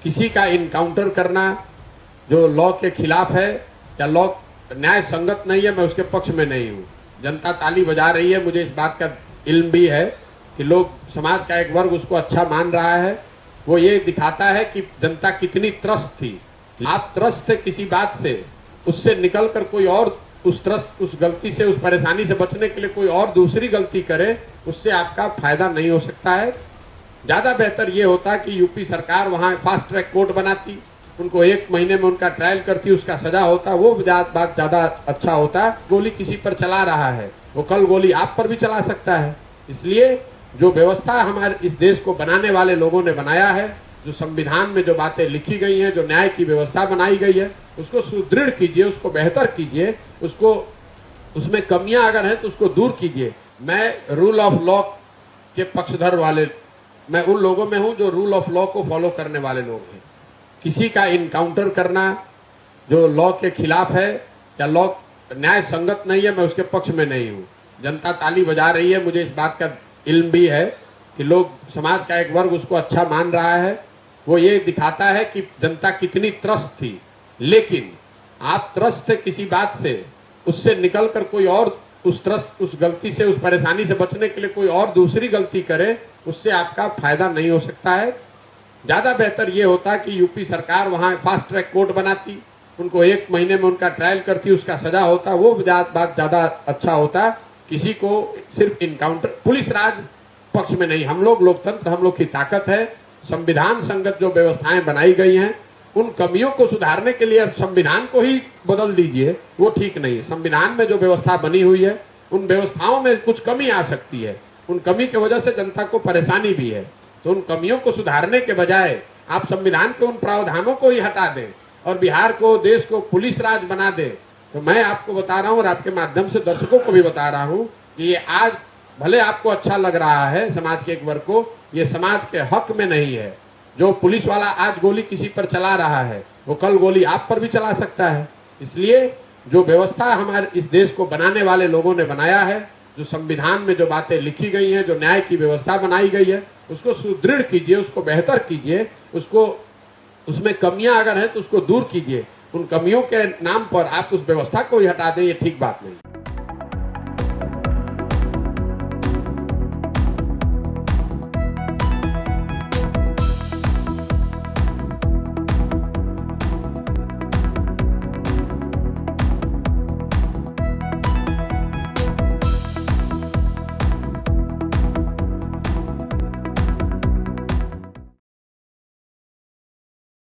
किसी का इनकाउंटर करना जो लॉ के खिलाफ है या लॉ न्याय संगत नहीं है, मैं उसके पक्ष में नहीं हूँ। जनता ताली बजा रही है, मुझे इस बात का इल्म भी है कि लोग, समाज का एक वर्ग उसको अच्छा मान रहा है। वो ये दिखाता है कि जनता कितनी त्रस्त थी। आप त्रस्त थे किसी बात से, उससे निकलकर कोई और उस गलती से, उस परेशानी से बचने के लिए कोई और दूसरी गलती करे, उससे आपका फायदा नहीं हो सकता है। ज्यादा बेहतर ये होता कि यूपी सरकार वहां फास्ट ट्रैक कोर्ट बनाती, उनको 1 महीने में उनका ट्रायल करती, उसका सजा होता, वो बात ज्यादा अच्छा होता। गोली किसी पर चला रहा है, वो कल गोली आप पर भी चला सकता है। इसलिए जो व्यवस्था हमारे इस देश को बनाने वाले लोगों ने बनाया है, जो संविधान में जो बातें लिखी गई हैं, जो न्याय की व्यवस्था बनाई गई है, उसको सुदृढ़ कीजिए, उसको बेहतर कीजिए, उसको उसमें कमियां अगर हैं तो उसको दूर कीजिए। मैं रूल ऑफ लॉ के पक्षधर वाले, मैं उन लोगों में हूं जो रूल ऑफ लॉ को फॉलो करने वाले लोग हैं। किसी का इनकाउंटर करना जो लॉ के खिलाफ है या लॉ न्याय संगत नहीं है, मैं उसके पक्ष में नहीं हूँ। जनता ताली बजा रही है, मुझे इस बात का इल्म भी है कि लोग, समाज का एक वर्ग उसको अच्छा मान रहा है। वो ये दिखाता है कि जनता कितनी त्रस्त थी। लेकिन आप त्रस्त थे किसी बात से, उससे निकलकर कोई और उस गलती से, उस परेशानी से बचने के लिए कोई और दूसरी गलती करे, उससे आपका फायदा नहीं हो सकता है। ज्यादा बेहतर ये होता कि यूपी सरकार वहां फास्ट ट्रैक कोर्ट बनाती, उनको 1 महीने में उनका ट्रायल करती, उसका सजा होता, वो बात ज्यादा अच्छा होता। किसी को सिर्फ इनकाउंटर, पुलिस राज पक्ष में नहीं, हम लोग लोकतंत्र, हम लोग की ताकत है। संविधान संगत जो व्यवस्थाएं बनाई गई हैं, उन कमियों को सुधारने के लिए अब संविधान को ही बदल दीजिए, वो ठीक नहीं है। संविधान में जो व्यवस्था बनी हुई है, उन व्यवस्थाओं में कुछ कमी आ सकती है, उन कमी की वजह से जनता को परेशानी भी है। तो उन कमियों को सुधारने के बजाय आप संविधान के उन प्रावधानों को ही हटा दें और बिहार को, देश को पुलिस राज बना दें। तो मैं आपको बता रहा हूं और आपके माध्यम से दर्शकों को भी बता रहा हूं कि ये आज भले आपको अच्छा लग रहा है समाज के एक वर्ग को, ये समाज के हक में नहीं है। जो पुलिस वाला आज गोली किसी पर चला रहा है, वो कल गोली आप पर भी चला सकता है। इसलिए जो व्यवस्था हमारे इस देश को बनाने वाले लोगों ने बनाया है, जो संविधान में जो बातें लिखी गई हैं, जो न्याय की व्यवस्था बनाई गई है, उसको सुदृढ़ कीजिए, उसको बेहतर कीजिए, उसको उसमें कमियां अगर हैं तो उसको दूर कीजिए। उन कमियों के नाम पर आप उस व्यवस्था को ही हटा दें, ये ठीक बात नहीं।